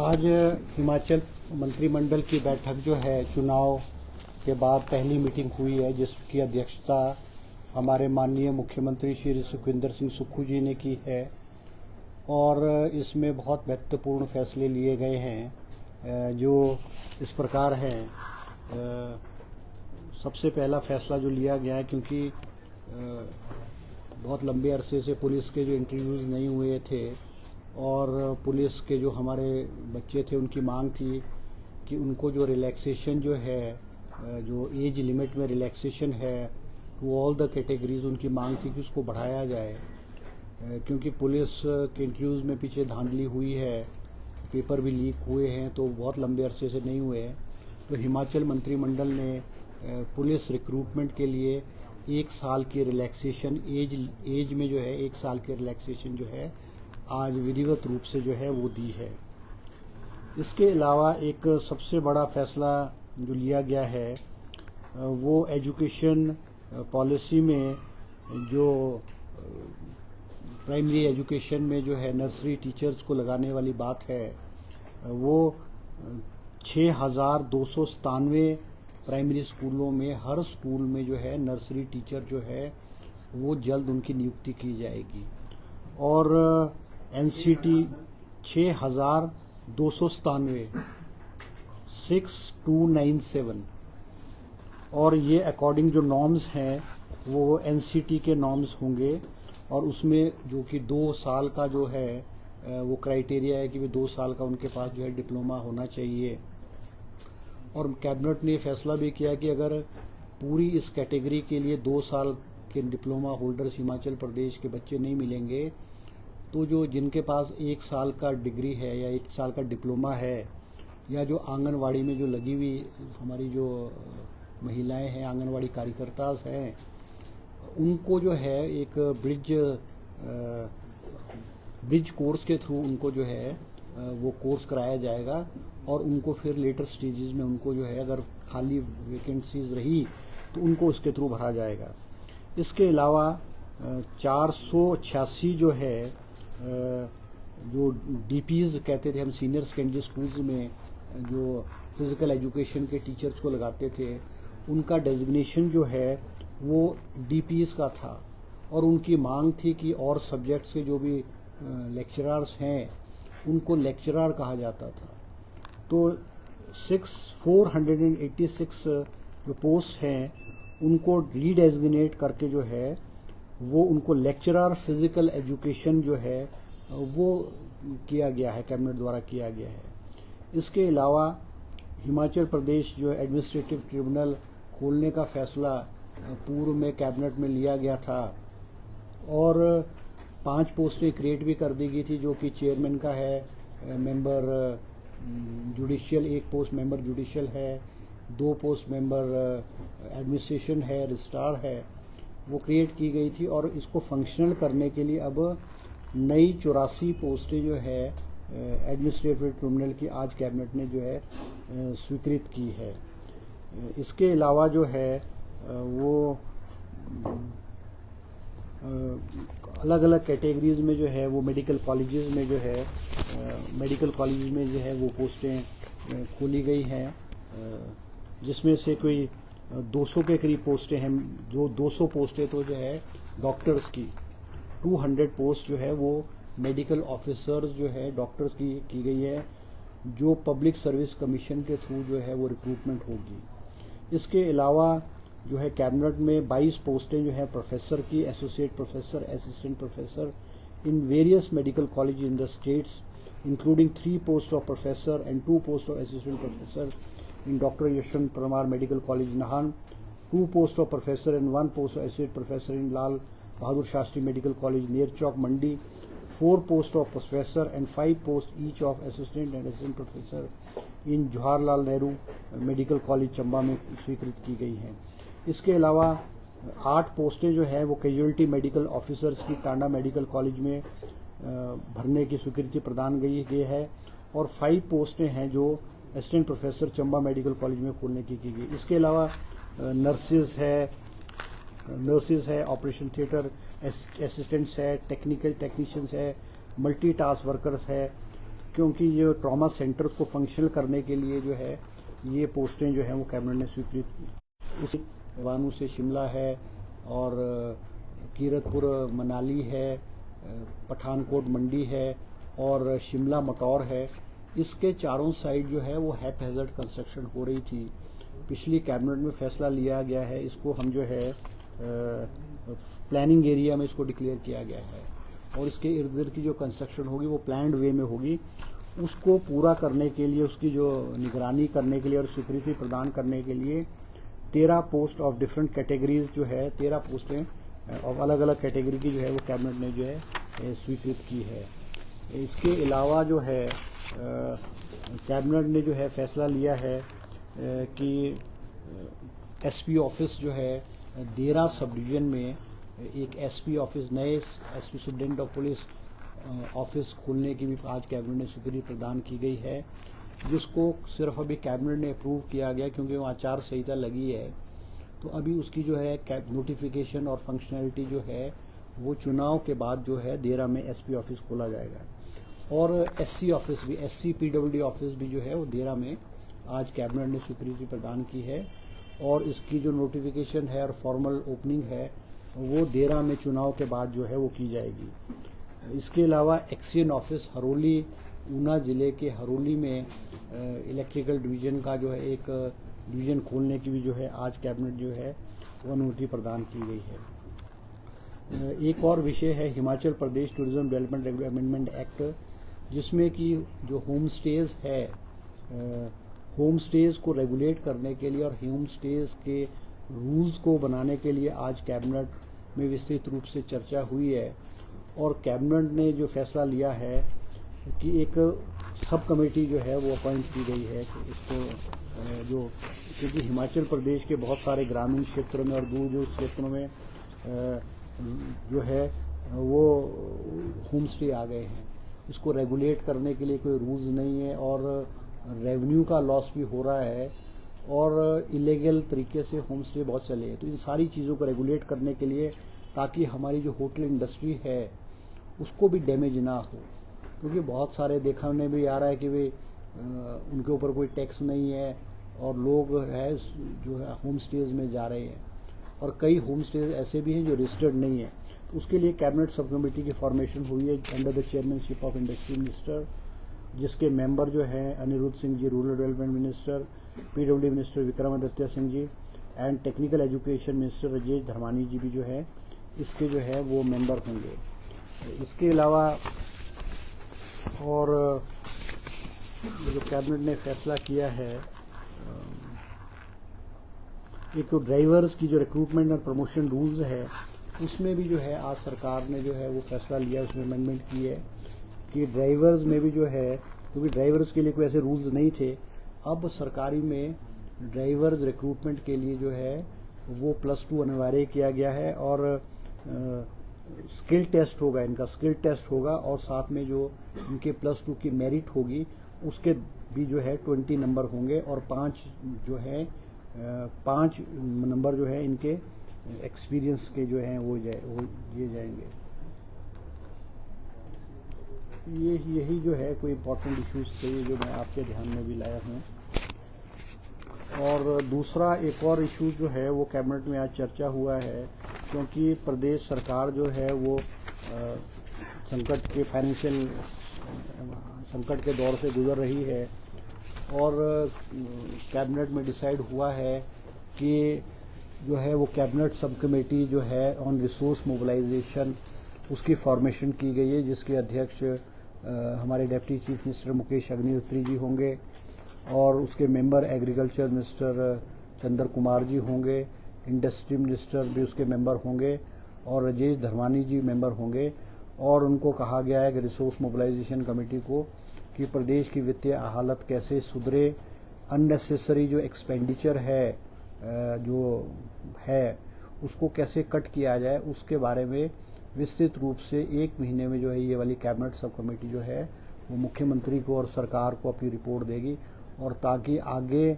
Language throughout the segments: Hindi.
आज हिमाचल मंत्रिमंडल की बैठक जो है चुनाव के बाद पहली मीटिंग हुई है, जिसकी अध्यक्षता हमारे माननीय मुख्यमंत्री श्री सुखविंदर सिंह सुक्खू जी ने की है और इसमें बहुत महत्वपूर्ण फैसले लिए गए हैं जो इस प्रकार हैं। सबसे पहला फैसला जो लिया गया है, क्योंकि बहुत लंबे अरसे से पुलिस के जो इंटरव्यूज़ नहीं हुए थे और पुलिस के जो हमारे बच्चे थे उनकी मांग थी कि उनको जो रिलैक्सेशन जो है, जो एज लिमिट में रिलैक्सेशन है टू ऑल द कैटेगरीज, उनकी मांग थी कि उसको बढ़ाया जाए, क्योंकि पुलिस के इंटरव्यूज़ में पीछे धांधली हुई है, पेपर भी लीक हुए हैं, तो बहुत लंबे अरसे से नहीं हुए हैं। तो हिमाचल मंत्रिमंडल ने पुलिस रिक्रूटमेंट के लिए 1 साल की रिलैक्सेशन एज में जो है 1 साल की रिलैक्सेशन जो है आज विधिवत रूप से जो है वो दी है। इसके अलावा एक सबसे बड़ा फैसला जो लिया गया है वो एजुकेशन पॉलिसी में जो प्राइमरी एजुकेशन में जो है नर्सरी टीचर्स को लगाने वाली बात है, वो 6,297 प्राइमरी स्कूलों में हर स्कूल में जो है नर्सरी टीचर जो है वो जल्द उनकी नियुक्ति की जाएगी। और एनसीटी 6,297 और ये अकॉर्डिंग जो नॉर्म्स हैं वो एनसीटी के नॉर्म्स होंगे और उसमें जो कि 2 साल का जो है वो क्राइटेरिया है कि वे 2 साल का उनके पास जो है डिप्लोमा होना चाहिए। और कैबिनेट ने फैसला भी किया कि अगर पूरी इस कैटेगरी के लिए 2 साल के डिप्लोमा होल्डर्स हिमाचल प्रदेश के बच्चे नहीं मिलेंगे, तो जो जिनके पास 1 साल का डिग्री है या 1 साल का डिप्लोमा है, या जो आंगनवाड़ी में जो लगी हुई हमारी जो महिलाएं हैं, आंगनवाड़ी कार्यकर्ता हैं, उनको जो है एक ब्रिज कोर्स के थ्रू उनको जो है वो कोर्स कराया जाएगा और उनको फिर लेटर स्टेजेस में उनको जो है अगर खाली वैकेंसीज रही तो उनको उसके थ्रू भरा जाएगा। इसके अलावा 486 जो है जो डीपीज कहते थे हम, सीनियर सेकेंडरी स्कूल्स में जो फिज़िकल एजुकेशन के टीचर्स को लगाते थे, उनका डेजिग्नेशन जो है वो डीपीज का था और उनकी मांग थी कि और सब्जेक्ट्स के जो भी लेक्चरर्स हैं उनको लेक्चरर कहा जाता था। तो 486 जो पोस्ट हैं उनको रीडेजिग्नेट करके जो है वो उनको लेक्चरर फिजिकल एजुकेशन जो है वो किया गया है, कैबिनेट द्वारा किया गया है। इसके अलावा हिमाचल प्रदेश जो एडमिनिस्ट्रेटिव ट्रिब्यूनल खोलने का फैसला पूर्व में कैबिनेट में लिया गया था और 5 पोस्टें क्रिएट भी कर दी गई थी, जो कि चेयरमैन का है, member judicial 1 post member judicial है, 2 पोस्ट मेंबर एडमिनिस्ट्रेशन है, रजिस्ट्रार है, वो क्रिएट की गई थी। और इसको फंक्शनल करने के लिए अब नई 84 पोस्टें जो है एडमिनिस्ट्रेटिव ट्रिब्यूनल की आज कैबिनेट ने जो है स्वीकृत की है। इसके अलावा जो है वो अलग अलग कैटेगरीज में जो है वो मेडिकल कॉलेजेस में जो है वो पोस्टें खोली गई हैं, जिसमें से कोई 200 के करीब पोस्टें हैं। जो 200 पोस्टें तो जो है डॉक्टर्स की, 200 पोस्ट जो है वो मेडिकल ऑफिसर्स जो है डॉक्टर्स की गई है, जो पब्लिक सर्विस कमीशन के थ्रू जो है वो रिक्रूटमेंट होगी। इसके अलावा जो है कैबिनेट में 22 पोस्टें जो है प्रोफेसर की, associate professor, assistant professor in various medical college in the states, including 3 post of professor and 2 post of assistant professor in Dr. Yashwant Parmar Medical College Nahan, 2 posts of professor and 1 post of associate professor in Lal Bahadur Shastri Medical College near Chowk Mandi, 4 posts of professor and 5 posts each of assistant and assistant professor in Jawaharlal Nehru Medical College Chamba में स्वीकृत की गई हैं। इसके अलावा 8 पोस्टें जो है वो कैजुअलिटी मेडिकल ऑफिसर्स की टांडा मेडिकल कॉलेज में भरने की स्वीकृति प्रदान गई है और 5 पोस्टें हैं जो assistant professor Chamba medical college में खोलने की गई। इसके अलावा नर्सेज है, ऑपरेशन थिएटर असिस्टेंट्स है, टेक्निशियंस है, मल्टीटास्क वर्कर्स है, क्योंकि ये ट्रॉमा सेंटर्स को फंक्शनल करने के लिए जो है ये पोस्टें जो हैं वो कैबिनेट ने स्वीकृत की। इसी वानू से शिमला है और कीरतपुर मनाली है, पठानकोट मंडी है और शिमला मटौर है। इसके चारों साइड जो है वो हैप-हैज़र्ड कंस्ट्रक्शन हो रही थी। पिछली कैबिनेट में फैसला लिया गया है, इसको हम जो है प्लानिंग एरिया में इसको डिक्लेयर किया गया है और इसके इर्द गिर्द की जो कंस्ट्रक्शन होगी वो प्लान्ड वे में होगी। उसको पूरा करने के लिए, उसकी जो निगरानी करने के लिए और स्वीकृति प्रदान करने के लिए 13 पोस्ट ऑफ डिफरेंट कैटेगरीज जो है 13 पोस्टें और अलग अलग कैटेगरी की जो है वो कैबिनेट ने जो है स्वीकृत की है। इसके अलावा जो है कैबिनेट ने जो है फैसला लिया है कि एसपी ऑफिस जो है देरा सब डिवीजन में एक एसपी ऑफिस, नए SP superintendent of police office खोलने की भी आज कैबिनेट ने स्वीकृति प्रदान की गई है, जिसको सिर्फ अभी कैबिनेट ने अप्रूव किया गया क्योंकि वो आचार संहिता लगी है। तो अभी उसकी जो है नोटिफिकेशन और फंक्शनैलिटी जो है वो चुनाव के बाद जो है देरा में एसपी ऑफिस खोला जाएगा और एससी ऑफिस भी, एससी पीडब्ल्यूडी ऑफिस भी जो है वो देरा में आज कैबिनेट ने स्वीकृति प्रदान की है और इसकी जो नोटिफिकेशन है और फॉर्मल ओपनिंग है वो देरा में चुनाव के बाद जो है वो की जाएगी। इसके अलावा एक्सियन ऑफिस हरोली, ऊना जिले के हरोली में इलेक्ट्रिकल डिवीजन का जो है एक डिवीजन खोलने की भी जो है आज कैबिनेट जो है वो अनुमति प्रदान की गई है। एक और विषय है Himachal Pradesh tourism development amendment act, जिसमें कि जो होम स्टेज है, होम स्टेज को रेगुलेट करने के लिए और होम स्टेज के रूल्स को बनाने के लिए आज कैबिनेट में विस्तृत रूप से चर्चा हुई है और कैबिनेट ने जो फैसला लिया है कि एक सब कमेटी जो है वो अपॉइंट की गई है। इसको जो क्योंकि हिमाचल प्रदेश के बहुत सारे ग्रामीण क्षेत्रों में और दूर दूर क्षेत्रों में जो है वो होम स्टे आ गए हैं, इसको रेगुलेट करने के लिए कोई रूल्स नहीं है और रेवेन्यू का लॉस भी हो रहा है और इलीगल तरीके से होम स्टे बहुत चले हैं। तो इन सारी चीज़ों को रेगुलेट करने के लिए ताकि हमारी जो होटल इंडस्ट्री है उसको भी डैमेज ना हो, क्योंकि बहुत सारे देखने में भी आ रहा है कि वे उनके ऊपर कोई टैक्स नहीं है और लोग है जो है होम स्टेज में जा रहे हैं और कई होम स्टेज ऐसे भी हैं जो रजिस्टर्ड नहीं है। तो उसके लिए कैबिनेट सब कमेटी की फॉर्मेशन हुई है under the chairmanship of industry minister, जिसके मेंबर जो हैं Anirudh Singh ji rural development minister, PWD minister Vikramaditya Singh ji and technical education minister Rajesh Dharmani ji भी जो है इसके जो है वो मेंबर होंगे। इसके अलावा और जो कैबिनेट ने फैसला किया है, एक ड्राइवर्स की जो रिक्रूटमेंट और प्रमोशन रूल्स है उसमें भी जो है आज सरकार ने जो है वो फैसला लिया, उसमें अमेंडमेंट की है कि ड्राइवर्स में भी जो है, क्योंकि ड्राइवर्स के लिए कोई ऐसे रूल्स नहीं थे, अब सरकारी में ड्राइवर्स रिक्रूटमेंट के लिए जो है वो +2 अनिवार्य किया गया है और स्किल टेस्ट होगा, इनका स्किल टेस्ट होगा और साथ में जो इनके +2 की मेरिट होगी उसके भी जो है 20 नंबर होंगे और 5 जो है 5 नंबर जो है इनके एक्सपीरियंस के जो हैं वो दिए जाएंगे। यही जो है कोई इम्पोर्टेंट इश्यूज थे जो मैं आपके ध्यान में भी लाया हूँ। और दूसरा एक और इशू जो है वो कैबिनेट में आज चर्चा हुआ है, क्योंकि प्रदेश सरकार जो है वो संकट के फाइनेंशियल संकट के दौर से गुजर रही है और कैबिनेट में डिसाइड हुआ है कि जो है वो कैबिनेट सब कमेटी जो है ऑन रिसोर्स मोबिलाइजेशन उसकी फॉर्मेशन की गई है, जिसके अध्यक्ष हमारे deputy chief minister Mukesh Agnihotri ji होंगे और उसके member agriculture minister Chandra Kumar ji होंगे, इंडस्ट्री मिनिस्टर भी उसके मेंबर होंगे और राजेश धर्मानी जी मेंबर होंगे। और उनको कहा गया है कि रिसोर्स मोबिलाइजेशन कमेटी को कि प्रदेश की वित्तीय हालत कैसे सुधरे, अननेसेसरी जो एक्सपेंडिचर है जो है उसको कैसे कट किया जाए, उसके बारे में विस्तृत रूप से 1 महीने में जो है ये वाली कैबिनेट सब कमेटी जो है वो मुख्यमंत्री को और सरकार को अपनी रिपोर्ट देगी और ताकि आगे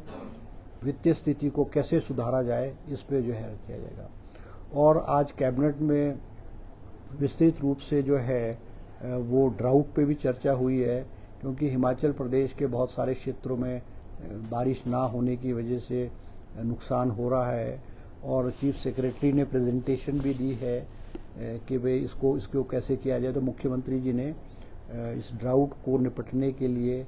वित्तीय स्थिति को कैसे सुधारा जाए इस पे जो है किया जाएगा। और आज कैबिनेट में विस्तृत रूप से जो है वो ड्राउट पे भी चर्चा हुई है, क्योंकि हिमाचल प्रदेश के बहुत सारे क्षेत्रों में बारिश ना होने की वजह से नुकसान हो रहा है और चीफ सेक्रेटरी ने प्रेजेंटेशन भी दी है कि भाई इसको कैसे किया जाए। तो मुख्यमंत्री जी ने इस ड्राउट को निपटने के लिए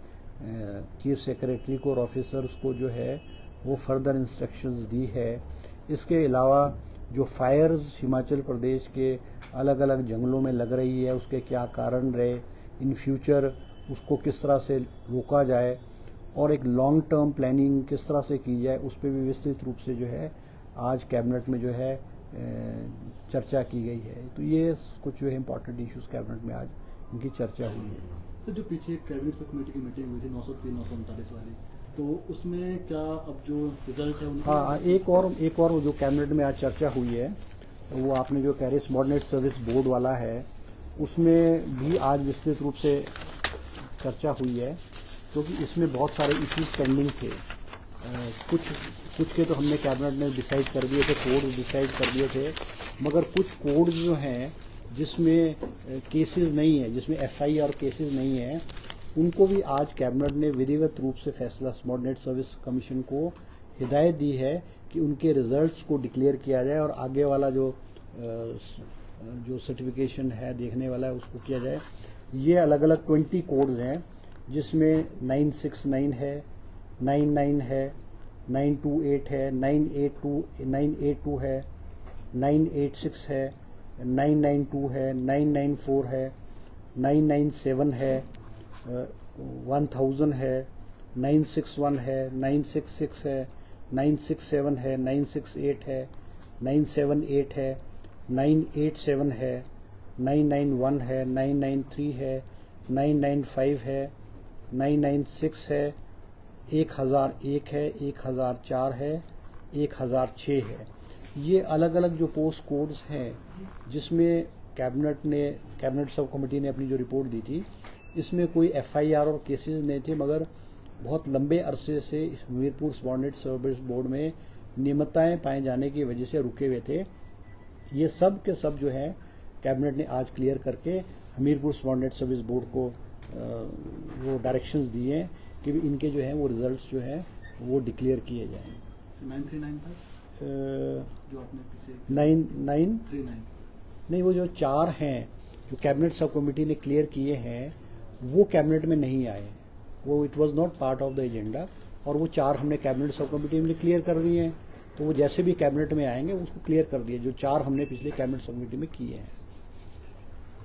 चीफ सेक्रेटरी को और ऑफिसर्स को जो है वो फर्दर इंस्ट्रक्शंस दी है। इसके अलावा जो फायर्स हिमाचल प्रदेश के अलग अलग जंगलों में लग रही है उसके क्या कारण रहे, इन फ्यूचर उसको किस तरह से रोका जाए और एक लॉन्ग टर्म प्लानिंग किस तरह से की जाए, उस पर भी विस्तृत रूप से जो है आज कैबिनेट में जो है चर्चा की गई है। तो ये कुछ जो है इम्पोर्टेंट इश्यूज कैबिनेट में आज इनकी चर्चा हुई है। तो जो पीछे कैबिनेट सब कमेटी की मीटिंग हुई थी 903-939 वाली, तो उसमें क्या अब जो रिजल्ट है उनका? हाँ, एक और जो कैबिनेट में आज चर्चा हुई है वो आपने जो कह रहे सबऑर्डिनेट सर्विस बोर्ड वाला है उसमें भी आज विस्तृत रूप से चर्चा हुई है, क्योंकि इसमें बहुत सारे इश्यूज पेंडिंग थे। कुछ के तो हमने कैबिनेट में डिसाइड कर दिए थे, कोड डिसाइड कर दिए थे, मगर कुछ कोड जो हैं जिसमें केसेस नहीं है, जिसमें एफआईआर केसेस नहीं है, उनको भी आज कैबिनेट ने विधिवत रूप से फैसला सबऑर्डिनेट सर्विस कमीशन को हिदायत दी है कि उनके रिजल्ट्स को डिक्लेयर किया जाए और आगे वाला जो सर्टिफिकेशन है देखने वाला है उसको किया जाए। ये अलग अलग 20 कोड्स हैं जिसमें 969 है, 99 है, 928 है, 982 है, 986 है, 992 है, 994 है, 997 है, 1000 है, 961 है, 966 है, 967 है, 968 है, 978 है, 987 है, 991 है, 993 है, 995 है, 996 है, 1001 है, 1004 है, 1006 है। ये अलग अलग जो पोस्ट कोड्स हैं जिसमें कैबिनेट सब कमेटी ने अपनी जो रिपोर्ट दी थी इसमें कोई एफआईआर और केसेस नहीं थे, मगर बहुत लंबे अरसे से हमीरपुर सबऑर्डिनेट सर्विस बोर्ड में नियमितताएं पाए जाने की वजह से रुके हुए थे। ये सब के सब जो है कैबिनेट ने आज क्लियर करके हमीरपुर सबऑर्डिनेट सर्विस बोर्ड को वो डायरेक्शंस दिए हैं कि इनके जो है वो रिजल्ट्स जो है वो डिक्लेयर किए जाएं। 939 था जो आपने पीछे 939 नहीं, वो जो 4 हैं जो कैबिनेट सब कमेटी ने क्लियर किए हैं वो कैबिनेट में नहीं आए, वो it was not part of the agenda, और वो 4 हमने कैबिनेट सब कमेटी में क्लियर कर दिए हैं। तो वो जैसे भी कैबिनेट में आएंगे उसको क्लियर कर दिए, जो 4 हमने पिछले कैबिनेट सब कमेटी में किए हैं।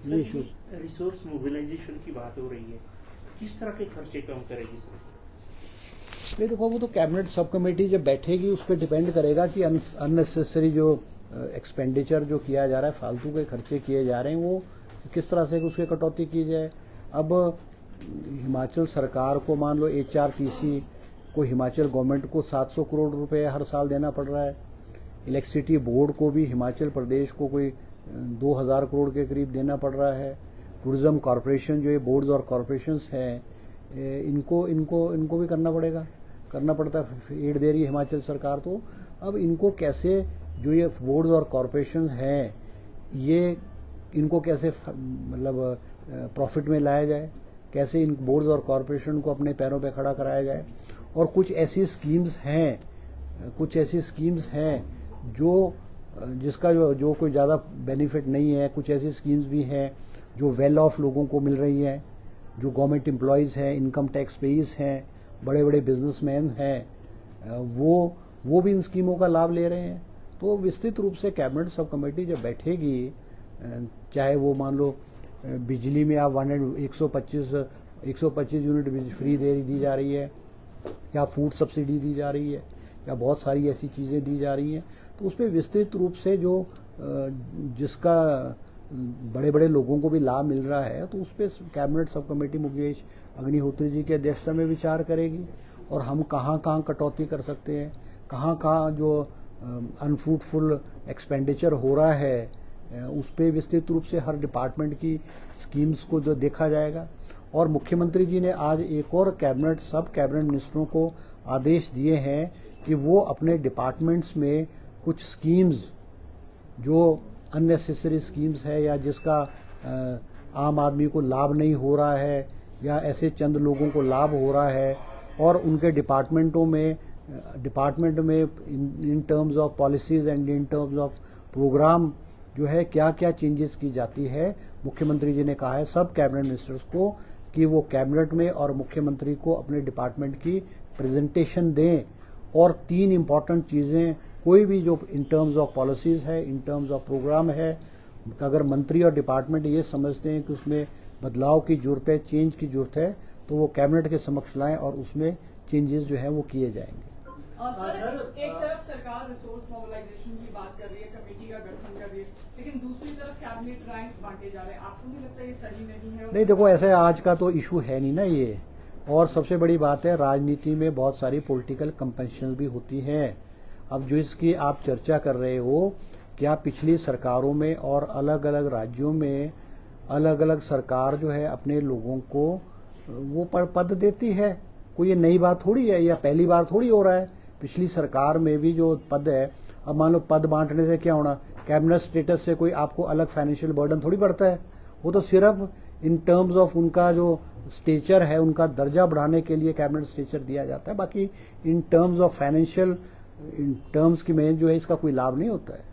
ये इशूज रिसोर्स मोबिलाइजेशन की बात हो रही है, किस तरह के खर्चे कम करेगी सर? नहीं, देखो वो तो कैबिनेट सब कमेटी जब बैठेगी उस पर डिपेंड करेगा कि अननेसेसरी जो एक्सपेंडिचर जो किया जा रहा है, फालतू के खर्चे किए जा रहे हैं, वो किस तरह से उसकी कटौती की जाए। अब हिमाचल सरकार को मान लो HRTC को हिमाचल गवर्नमेंट को 700 करोड़ रुपए हर साल देना पड़ रहा है। इलेक्ट्रिसिटी बोर्ड को भी हिमाचल प्रदेश को कोई 2000 करोड़ के करीब देना पड़ रहा है। टूरिज्म कॉरपोरेशन जो ये बोर्ड्स और कॉरपोरेशंस हैं इनको भी करना पड़ता है, एड दे रही है हिमाचल सरकार। तो अब इनको कैसे जो ये बोर्ड्स और कॉरपोरेशन हैं ये इनको कैसे मतलब प्रॉफिट में लाया जाए, कैसे इन बोर्ड्स और कॉरपोरेशन को अपने पैरों पे खड़ा कराया जाए। और कुछ ऐसी स्कीम्स हैं जो जिसका जो कोई ज़्यादा बेनिफिट नहीं है। कुछ ऐसी स्कीम्स भी हैं जो वेल ऑफ लोगों को मिल रही हैं, जो गवर्नमेंट एम्प्लॉयज़ हैं, इनकम टैक्स पेइज हैं, बड़े बड़े बिजनेसमैन हैं, वो भी इन स्कीमों का लाभ ले रहे हैं। तो विस्तृत रूप से कैबिनेट सब कमेटी जब बैठेगी, चाहे वो मान लो बिजली में आप 125 यूनिट फ्री दी जा रही है, या फूड सब्सिडी दी जा रही है, या बहुत सारी ऐसी चीज़ें दी जा रही हैं, तो उस पर विस्तृत रूप से जो जिसका बड़े बड़े लोगों को भी लाभ मिल रहा है, तो उस पर cabinet sub committee Mukesh Agnihotri जी की अध्यक्षता में विचार करेगी। और हम कहाँ कटौती कर सकते हैं, कहाँ जो अनफ्रूटफुल एक्सपेंडिचर हो रहा है, उस पर विस्तृत रूप से हर डिपार्टमेंट की स्कीम्स को जो देखा जाएगा। और मुख्यमंत्री जी ने आज एक और सब कैबिनेट मिनिस्टरों को आदेश दिए हैं कि वो अपने डिपार्टमेंट्स में कुछ स्कीम्स जो अननेसेसरी स्कीम्स है या जिसका आम आदमी को लाभ नहीं हो रहा है या ऐसे चंद लोगों को लाभ हो रहा है, और उनके डिपार्टमेंट में in terms of policies and in terms of program जो है क्या क्या चेंजेस की जाती है। मुख्यमंत्री जी ने कहा है सब कैबिनेट मिनिस्टर्स को कि वो कैबिनेट में और मुख्यमंत्री को अपने डिपार्टमेंट की प्रेजेंटेशन दें, और 3 इंपॉर्टेंट चीजें कोई भी जो इन टर्म्स ऑफ पॉलिसीज है, इन टर्म्स ऑफ प्रोग्राम है, अगर मंत्री और डिपार्टमेंट ये समझते हैं कि उसमें बदलाव की जरूरत है, चेंज की जरूरत है, तो वो कैबिनेट के समक्ष लाएं और उसमें चेंजेस जो है वो किए जाएंगे। सर, एक तरफ सरकार रिसोर्स मोबिलाइजेशन की बात कर रही है, कमेटी का गठन कर रही है, लेकिन दूसरी तरफ कैबिनेट रैंक बांटे जा रहे हैं। आपको नहीं लगता ये सही नहीं है? नहीं, देखो ऐसे आज का तो इशू है नहीं ना ये, और सबसे बड़ी बात है राजनीति में बहुत सारी पॉलिटिकल कंपनशन भी होती हैं। अब जो इसकी आप चर्चा कर रहे हो, क्या पिछली सरकारों में और अलग अलग राज्यों में अलग अलग सरकार जो है अपने लोगों को वो पद देती है? कोई ये नई बात थोड़ी है, या पहली बार थोड़ी हो रहा है। पिछली सरकार में भी जो पद है, अब मान लो पद बांटने से क्या होना, कैबिनेट स्टेटस से कोई आपको अलग फाइनेंशियल बर्डन थोड़ी पड़ता है। वो तो सिर्फ इन टर्म्स ऑफ उनका जो स्टेचर है, उनका दर्जा बढ़ाने के लिए कैबिनेट स्टेचर दिया जाता है। बाकी इन terms of financial in terms की में जो है इसका कोई लाभ नहीं होता है।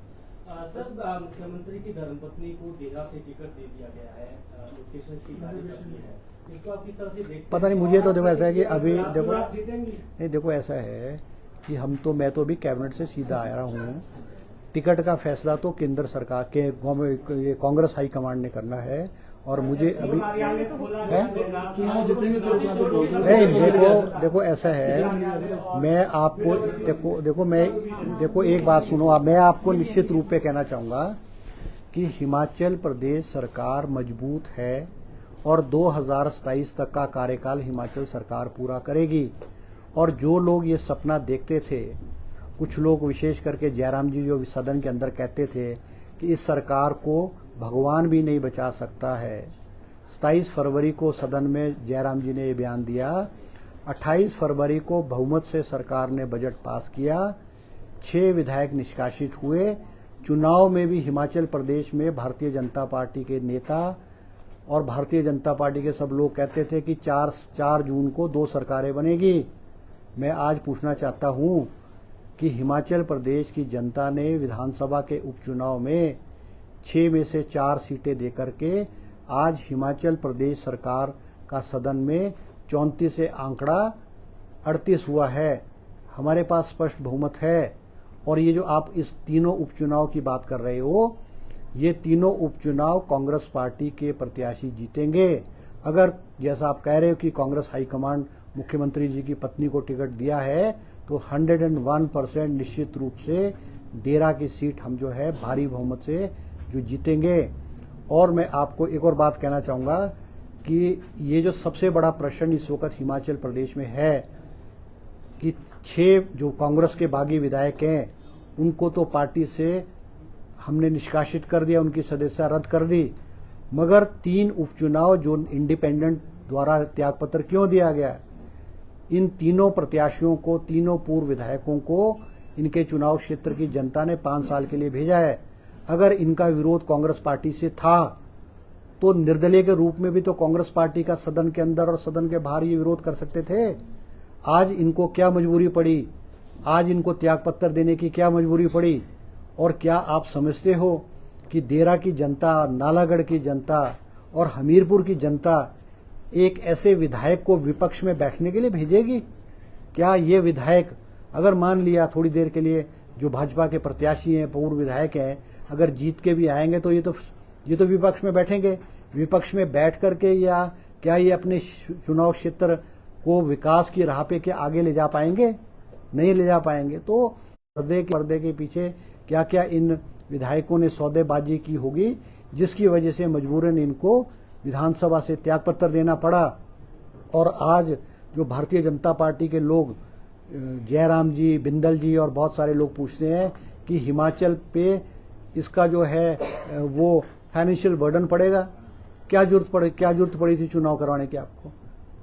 सर, मुख्यमंत्री की धर्मपत्नी को देगा से टिकट दे दिया गया है, लोकेशन की जारी कर दी है, इसको आप किस तरह से देखते हैं? पता नहीं, मुझे तो देखो ऐसा है कि अभी देखो आप जीतेंगे? नहीं, देखो ऐसा है कि मैं तो अभी कैबिनेट से सीधा आया हूँ। टिकट का फैसला तो केंद्र सरकार के ये कांग्रेस हाईकमांड ने करना है, और मुझे अभी है चुनाव जीतेंगे तो उतना तो बोलते हैं। नहीं, देखो ऐसा है, मैं आपको देखो एक बात सुनो आप, मैं आपको निश्चित रूप पे कहना चाहूंगा कि हिमाचल प्रदेश सरकार मजबूत है, और 2027 तक का कार्यकाल हिमाचल सरकार पूरा करेगी। और जो लोग ये सपना देखते थे, कुछ लोग विशेष करके जयराम जी जो सदन के अंदर कहते थे कि इस सरकार को भगवान भी नहीं बचा सकता है, 27 फरवरी को सदन में जयराम जी ने ये बयान दिया। 28 फरवरी को बहुमत से सरकार ने बजट पास किया, 6 विधायक निष्कासित हुए। चुनाव में भी हिमाचल प्रदेश में भारतीय जनता पार्टी के नेता और भारतीय जनता पार्टी के सब लोग कहते थे कि 4 जून को 2 सरकारें बनेगी। मैं आज पूछना चाहता हूं कि हिमाचल प्रदेश की जनता ने विधानसभा के उपचुनाव में 6 में से 4 सीटें देकर के आज हिमाचल प्रदेश सरकार का सदन में 34 से आंकड़ा 38 हुआ है। हमारे पास स्पष्ट बहुमत है। और ये जो आप इस तीनों उपचुनाव की बात कर रहे हो, ये तीनों उपचुनाव कांग्रेस पार्टी के प्रत्याशी जीतेंगे। अगर जैसा आप कह रहे हो कि कांग्रेस हाईकमांड मुख्यमंत्री जी की पत्नी को टिकट दिया है, तो 101% निश्चित रूप से देरा की सीट हम जो है भारी बहुमत से जो जीतेंगे। और मैं आपको एक और बात कहना चाहूंगा कि ये जो सबसे बड़ा प्रश्न इस वक्त हिमाचल प्रदेश में है कि 6 जो कांग्रेस के बागी विधायक हैं, उनको तो पार्टी से हमने निष्कासित कर दिया, उनकी सदस्यता रद्द कर दी, मगर 3 उपचुनाव जो इंडिपेंडेंट द्वारा त्यागपत्र क्यों दिया गया? इन तीनों प्रत्याशियों को, तीनों पूर्व विधायकों को इनके चुनाव क्षेत्र की जनता ने 5 साल के लिए भेजा है। अगर इनका विरोध कांग्रेस पार्टी से था, तो निर्दलीय के रूप में भी तो कांग्रेस पार्टी का सदन के अंदर और सदन के बाहर ये विरोध कर सकते थे। आज इनको क्या मजबूरी पड़ी? आज इनको त्यागपत्र देने की क्या मजबूरी पड़ी? और क्या आप समझते हो कि देरा की जनता, नालागढ़ की जनता और हमीरपुर की जनता एक ऐसे विधायक को विपक्ष में बैठने के लिए भेजेगी? क्या ये विधायक, अगर मान लिया थोड़ी देर के लिए जो भाजपा के प्रत्याशी हैं, पूर्व विधायक हैं, अगर जीत के भी आएंगे तो ये तो विपक्ष में बैठेंगे। विपक्ष में बैठ करके या क्या ये अपने चुनाव क्षेत्र को विकास की राह पे क्या आगे ले जा पाएंगे? नहीं ले जा पाएंगे। तो पर्दे के पीछे क्या क्या इन विधायकों ने सौदेबाजी की होगी, जिसकी वजह से मजबूरन इनको विधानसभा से त्यागपत्र देना पड़ा। और आज जो भारतीय जनता पार्टी के लोग, जयराम जी, बिंदल जी और बहुत सारे लोग पूछते हैं कि हिमाचल पे इसका जो है वो फाइनेंशियल बर्डन पड़ेगा, क्या जरूरत पड़ी थी चुनाव करवाने की आपको?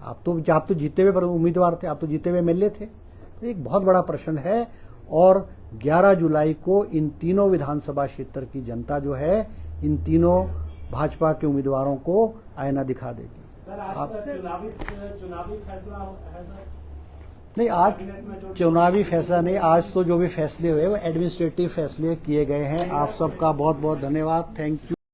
आप तो जीते हुए उम्मीदवार थे, आप तो जीते हुए एमएलए थे। तो एक बहुत बड़ा प्रश्न है। और 11 जुलाई को इन तीनों विधानसभा क्षेत्र की जनता जो है इन तीनों भाजपा के उम्मीदवारों को आईना दिखा देगी। सर आज आप- चुनावी फैसला है सर। नहीं, आज कैबिनेट में जो चुनावी फैसला नहीं, आज तो जो भी फैसले हुए वो एडमिनिस्ट्रेटिव फैसले किए गए हैं। आप सबका बहुत बहुत धन्यवाद, थैंक यू।